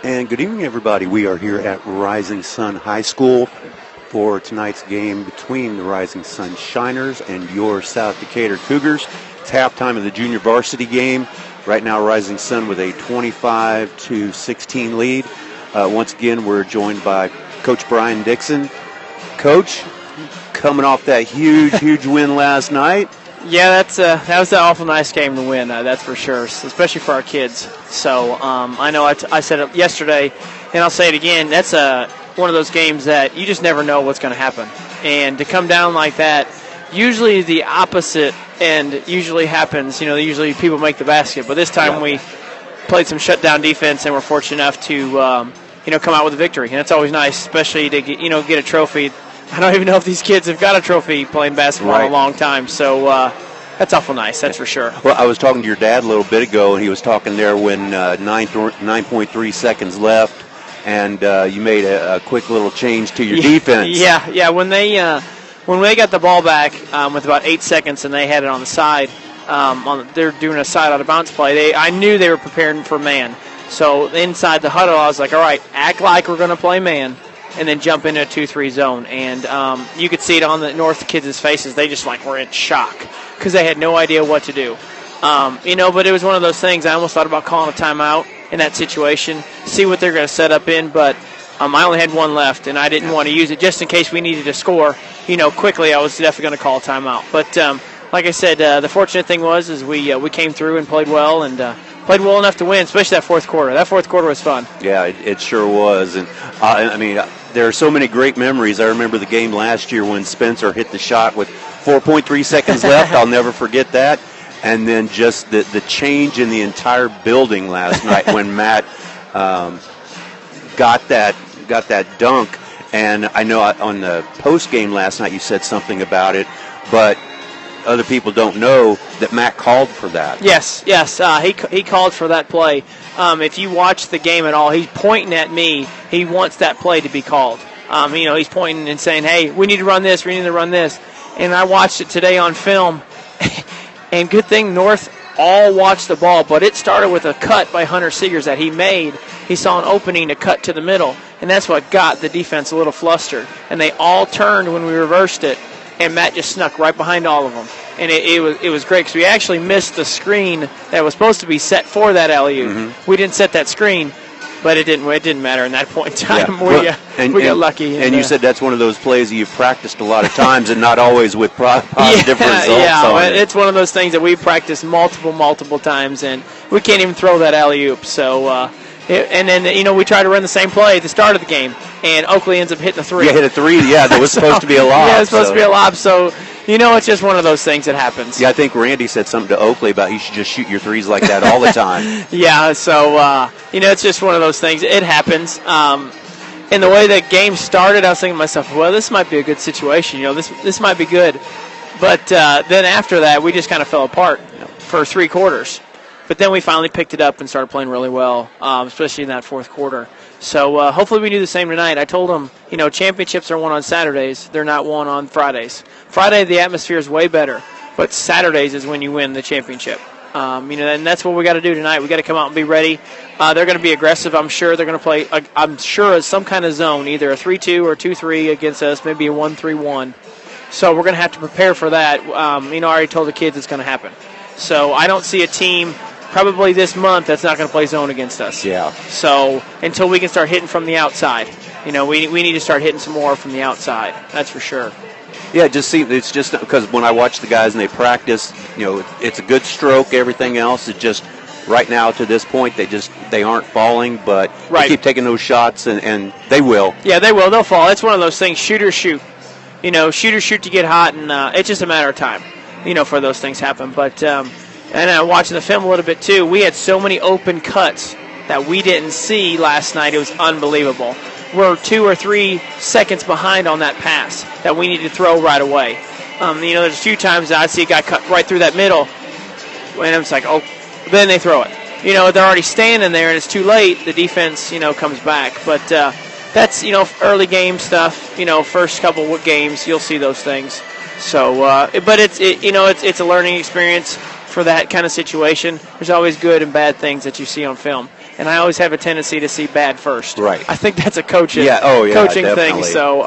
And good evening, everybody. We are here at Rising Sun High School for tonight's game between the Rising Sun Shiners and your South Decatur Cougars. It's halftime of the junior varsity game. Right now, Rising Sun with a 25-16 lead. Once again, we're joined by Coach Brian Dixon. Coach, coming off that huge win last night. Yeah, that was an awful nice game to win, that's for sure, especially for our kids. So I know I said it yesterday, and I'll say it again, that's one of those games that you just never know what's going to happen. And to come down like that, usually the opposite end usually happens. Usually people make the basket, but this time we played some shutdown defense and were fortunate enough to come out with a victory. And it's always nice, especially to get a trophy. I don't even know if these kids have got a trophy playing basketball in a long time. So that's awful nice, that's for sure. Well, I was talking to your dad a little bit ago, and he was talking there when 9.3 seconds left, and you made a quick little change to your defense. Yeah. When they got the ball back with about 8 seconds and they had it on the side, they're doing a side out of bounds play. I knew they were preparing for man. So inside the huddle, I was like, all right, act like we're going to play man, and then jump into a 2-3 zone. And you could see it on the North kids' faces. They just were in shock because they had no idea what to do. But it was one of those things. I almost thought about calling a timeout in that situation, see what they're going to set up in. But I only had one left, and I didn't want to use it just in case we needed to score. Quickly, I was definitely going to call a timeout. But like I said, the fortunate thing was we came through and played well, and played well enough to win, especially that fourth quarter. That fourth quarter was fun. Yeah, it sure was. And there are so many great memories. I remember the game last year when Spencer hit the shot with 4.3 seconds left. I'll never forget that. And then just the change in the entire building last night when Matt got that dunk. And I know on the post game last night you said something about it, but other people don't know that Matt called for that. Yes. He called for that play. If you watch the game at all, he's pointing at me. He wants that play to be called. He's pointing and saying, hey, we need to run this, we need to run this. And I watched it today on film, and good thing North all watched the ball, but it started with a cut by Hunter Seegers that he made. He saw an opening to cut to the middle, and that's what got the defense a little flustered. And they all turned when we reversed it, and Matt just snuck right behind all of them. And it was great because we actually missed the screen that was supposed to be set for that alley-oop. Mm-hmm. We didn't set that screen, but it didn't matter in that point in time. Yeah. We got lucky. And you said that's one of those plays that you've practiced a lot of times and not always with positive results. Yeah, it's one of those things that we practiced multiple times, and we can't even throw that alley-oop. So, and then, we try to run the same play at the start of the game, and Oakley ends up hitting a three. Yeah, hit a three. Yeah, that was supposed to be a lob. Yeah, it was supposed to be a lob. So, it's just one of those things that happens. Yeah, I think Randy said something to Oakley about you should just shoot your threes like that all the time. Yeah, so, it's just one of those things. It happens. And the way the game started, I was thinking to myself, well, this might be a good situation. This might be good. But then after that, we just kind of fell apart for 3 quarters. But then we finally picked it up and started playing really well, especially in that fourth quarter. So hopefully we do the same tonight. I told them, championships are won on Saturdays. They're not won on Fridays. Friday, the atmosphere is way better, but Saturdays is when you win the championship. And that's what we got to do tonight. We got to come out and be ready. They're going to be aggressive. I'm sure they're going to play, some kind of zone, either a 3-2 or 2-3 against us, maybe a 1-3-1. So we're going to have to prepare for that. I already told the kids it's going to happen. So I don't see a team probably this month that's not going to play zone against us. Yeah. So until we can start hitting from the outside, we need to start hitting some more from the outside. That's for sure. Yeah, it's just because when I watch the guys and they practice, it's a good stroke. Everything else is just right now to this point they aren't falling, but they keep taking those shots and they will. Yeah, they will. They'll fall. It's one of those things. Shoot or shoot. Shoot or shoot to get hot, and it's just a matter of time. For those things happen. But and watching the film a little bit too, we had so many open cuts that we didn't see last night. It was unbelievable. We're 2 or 3 seconds behind on that pass that we need to throw right away. There's a few times that I see a guy cut right through that middle, and I'm just like, oh, then they throw it. They're already standing there, and it's too late. The defense, comes back. But that's, early game stuff. First couple of games, you'll see those things. So, but it's a learning experience for that kind of situation. There's always good and bad things that you see on film. And I always have a tendency to see bad first. Right. I think that's a coaching definitely. thing. So,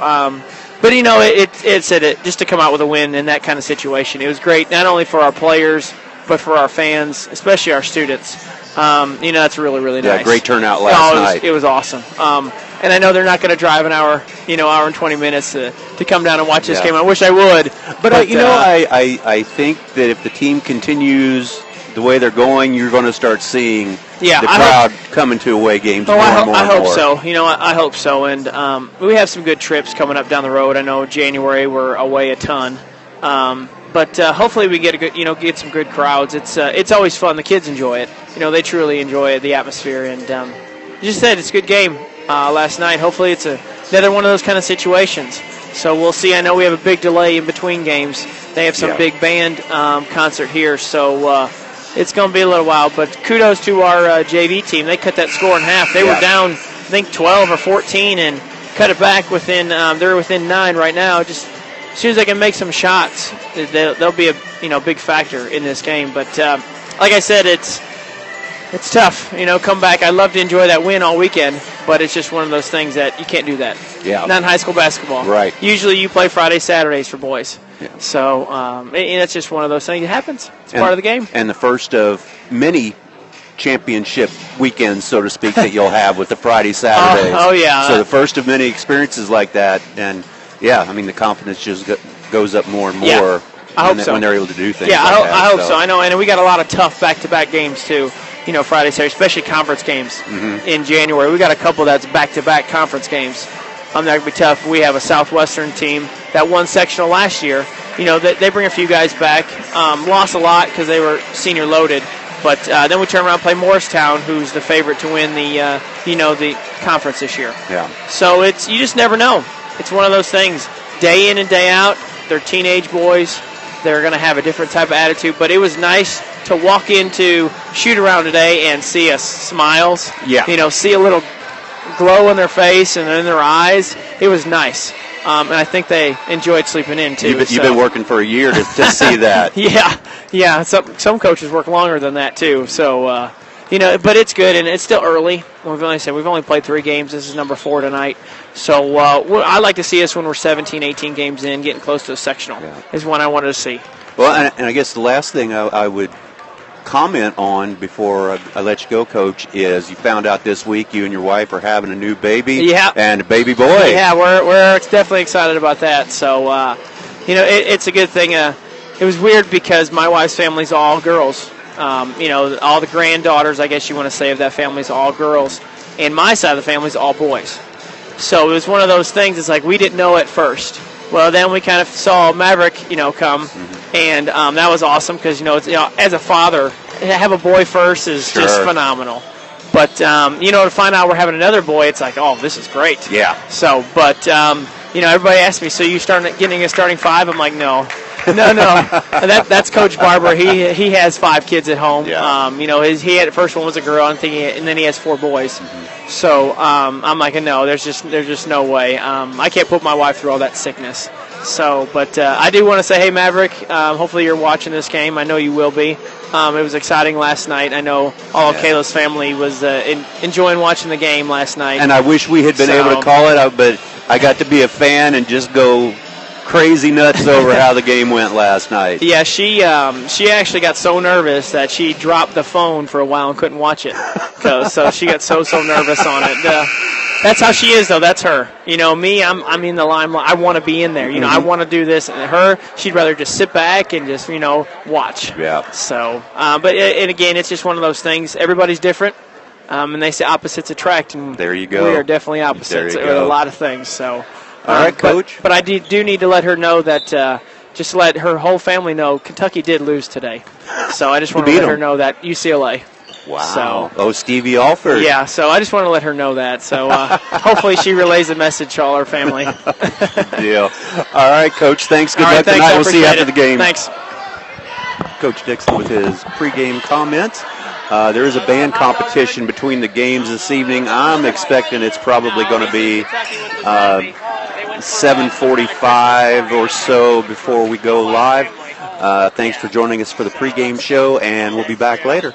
but it's just to come out with a win in that kind of situation. It was great, not only for our players, but for our fans, especially our students. That's really, really nice. Yeah, great turnout last night. It was awesome. And I know they're not going to drive an hour, hour and 20 minutes to come down and watch this game. I wish I would. But I think that if the team continues the way they're going, you're going to start seeing the crowd coming to away games more and more. I hope so. I hope so. And we have some good trips coming up down the road. I know January we're away a ton. But hopefully we get get some good crowds. It's always fun. The kids enjoy it. They truly enjoy the atmosphere. And you just said it's a good game last night. Hopefully it's another one of those kind of situations. So we'll see. I know we have a big delay in between games. They have some big band concert here, so it's going to be a little while. But kudos to our JV team. They cut that score in half. They were down, I think, 12 or 14, and cut it back within. They're within 9 right now. Just as soon as they can make some shots, they'll be a big factor in this game. But like I said, it's tough. Come back. I'd love to enjoy that win all weekend, but it's just one of those things that you can't do that. Yeah. Not in high school basketball. Right. Usually you play Fridays, Saturdays for boys. Yeah. So that's just one of those things. It happens. It's part of the game. And the first of many championship weekends, so to speak, that you'll have with the Friday, Saturdays. Oh, yeah. So the first of many experiences like that. And, the confidence just goes up more and more. Yeah. I hope so. When they're able to do things like that. I hope so. I know. And we got a lot of tough back-to-back games, too. Friday, Saturday, especially conference games in January. We got a couple that's back-to-back conference games. That going to be tough. We have a Southwestern team that won sectional last year. They bring a few guys back. Lost a lot because they were senior loaded. But then we turn around and play Morristown, who's the favorite to win the conference this year. Yeah. So you just never know. It's one of those things. Day in and day out, they're teenage boys. They're going to have a different type of attitude. But it was nice to walk into shoot-around today and see smiles. Yeah. See a little glow in their face and in their eyes. It was nice. And I think they enjoyed sleeping in, too. You've been working for a year to see that. Yeah. Some coaches work longer than that, too. So, but it's good, and it's still early. We've only played 3 games. This is number 4 tonight. So I like to see us when we're 17, 18 games in, getting close to a sectional is what I wanted to see. Well, and I guess the last thing I would comment on before I let you go, Coach, is you found out this week you and your wife are having a new baby. Yeah. And a baby boy. Yeah, we're definitely excited about that. So, it's a good thing. It was weird because my wife's family's all girls. All the granddaughters, I guess you want to say, of that family's all girls. And my side of the family's all boys. So it was one of those things, it's like we didn't know at first. Well, then we kind of saw Maverick, come, and that was awesome because, as a father, to have a boy first is just phenomenal. But, to find out we're having another boy, it's like, oh, this is great. Yeah. So, but, everybody asked me, so you getting a starting 5? I'm like, no. That's Coach Barber. He has 5 kids at home. Yeah. He first one was a girl, and then he has 4 boys. So I'm like, no, there's just no way. I can't put my wife through all that sickness. So, but I do want to say, hey, Maverick, hopefully you're watching this game. I know you will be. It was exciting last night. I know all of Kayla's family was enjoying watching the game last night. And I wish we had been able to call it, but I got to be a fan and just go crazy nuts over how the game went last night. Yeah, she actually got so nervous that she dropped the phone for a while and couldn't watch it. So she got so nervous on it. That's how she is, though. That's her. Me, I'm in the limelight. I want to be in there. I want to do this. And her, she'd rather just sit back and just, watch. Yeah. So, but again, it's just one of those things. Everybody's different. And they say opposites attract. And there you go. We are definitely opposites with a lot of things. So. All right, Coach. But I do need to let her know that, just let her whole family know Kentucky did lose today. So I just want to let her know that UCLA. Wow. So, Stevie Alford. Yeah, so I just want to let her know that. So hopefully she relays the message to all her family. Good deal. All right, Coach. Thanks. Good luck tonight. We'll see you after the game. Thanks. Coach Dixon with his pregame comments. There is a band competition between the games this evening. I'm expecting it's probably going to be 7:45 or so before we go live. Thanks for joining us for the pregame show, and we'll be back later.